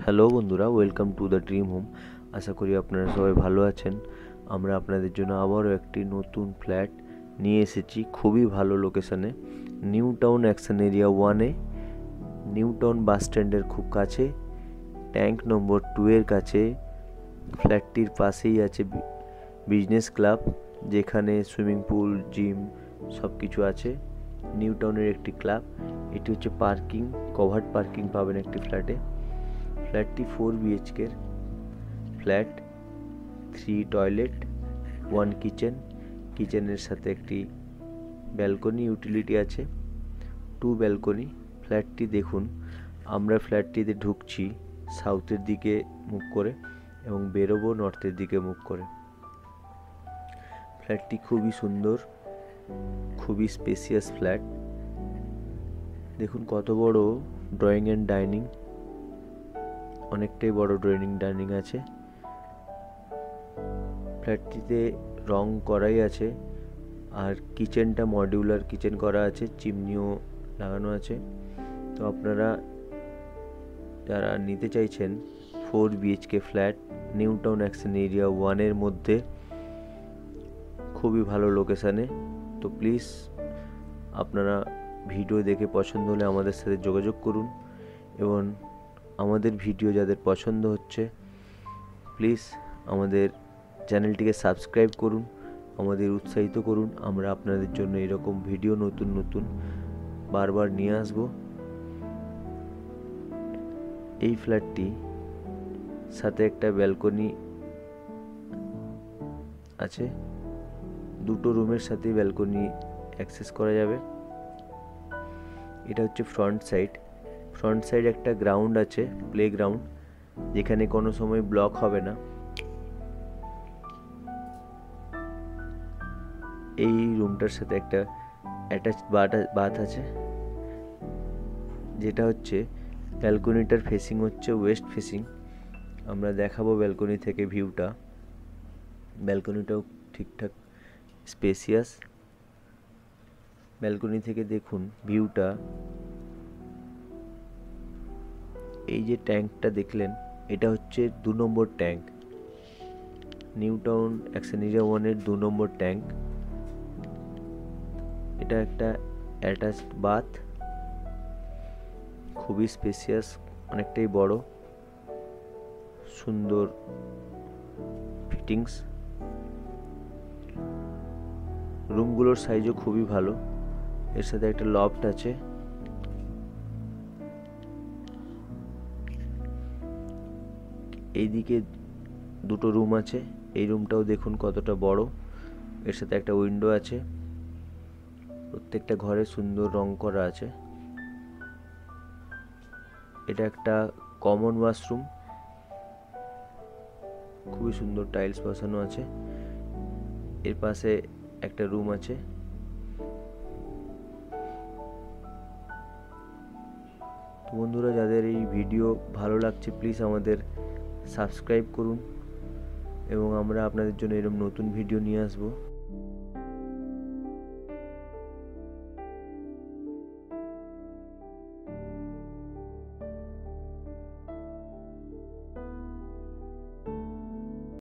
Hello বন্ধুরা, welcome to the dream home. আশা করি আপনারা সবাই ভালো আছেন। আমরা আপনাদের জন্য আবারও একটি নতুন ফ্ল্যাট নিয়ে এসেছি খুবই ভালো লোকেশানে, নিউ টাউন অ্যাকশন এরিয়া 1-এ, নিউ টাউন বাস স্ট্যান্ডের খুব কাছে, ট্যাঙ্ক নম্বর 2 এর কাছে। ফ্ল্যাটটির পাশেই আছে বিজনেস ক্লাব, যেখানে সুইমিং পুল, জিম সব কিছু আছে। নিউ টাউনের একটি ক্লাব। এটি হচ্ছে পার্কিং, কভার্ড পার্কিং পাবেন একটি ফ্ল্যাটে। ফ্ল্যাটটি 4 BHK ফ্ল্যাট, 3 টয়লেট, 1 কিচেন। কিচেনের সাথে একটি ব্যালকনি ইউটিলিটি আছে, 2 ব্যালকনি। ফ্ল্যাটটি দেখুন, আমরা ফ্ল্যাটটিতে ঢুকছি সাউথের দিকে মুখ করে এবং বেরোবো নর্থের দিকে মুখ করে। ফ্ল্যাটটি খুবই সুন্দর, খুবই স্পেসিয়াস ফ্ল্যাট। দেখুন কত বড় ড্রয়িং অ্যান্ড ডাইনিং, অনেকটাই বড় ড্রয়িং ডাইনিং আছে। ফ্ল্যাটটিতে রং করাই আছে, আর কিচেনটা মডিউলার কিচেন করা আছে, চিমনিও লাগানো আছে। তো আপনারা যারা নিতে চাইছেন 4 BHK flat New Town Action Area 1-এর মধ্যে, খুবই ভালো লোকেশানে, তো প্লিজ আপনারা ভিডিও দেখে পছন্দ হলে আমাদের সাথে যোগাযোগ করুন, এবং আমাদের ভিডিও যাদের পছন্দ হচ্ছে প্লিজ আমাদের চ্যানেলটিকে সাবস্ক্রাইব করুন, আমাদের উৎসাহিত করুন। আমরা আপনাদের জন্য এরকম ভিডিও নতুন নতুন বারবার নিয়ে আসব। এই ফ্ল্যাটটি সাথে একটা ব্যালকনি আছে, দুটো রুমের সাথে ব্যালকনি অ্যাক্সেস করা যাবে। এটা হচ্ছে ফ্রন্ট সাইড। ফ্রন্ট সাইড একটা গ্রাউন্ড আছে, প্লে গ্রাউন্ড, যেখানে কোনো সময় ব্লক হবে না। এই রুমটার সাথে একটা অ্যাটাচড বাথ আছে, যেটা হচ্ছে ব্যালকনিটার ফেসিং হচ্ছে ওয়েস্ট ফেসিং। আমরা দেখাবো ব্যালকনি থেকে ভিউটা। ব্যালকনিটাও ঠিকঠাক স্পেসিয়াস। ব্যালকনি থেকে দেখুন ভিউটা। এই যে ট্যাঙ্কটা দেখলেন, এটা হচ্ছে 2 number tank, New Town Action Area 1-এর 2 নম্বর ট্যাঙ্ক। এটা একটা অ্যাটাচড বাথ, খুবই স্পেসিয়াস, অনেকটাই বড়, সুন্দর ফিটিংস। রুমগুলোর সাইজও খুবই ভালো। এর সাথে একটা লফট আছে। এইদিকে দুটো রুম আছে, এই রুমটাও দেখুন কতটা বড়। এর সাথে একটা উইন্ডো আছে। প্রত্যেকটা ঘরে সুন্দর রং করা আছে। এটা একটা কমন ওয়াশরুম, খুবই সুন্দর টাইলস বসানো আছে। এর পাশে একটা রুম আছে। তো বন্ধুরা, যাদের এই ভিডিও ভালো লাগছে প্লিজ আমাদের সাবস্ক্রাইব করুন, এবং আমরা আপনাদের জন্য এরকম নতুন ভিডিও নিয়ে আসবো।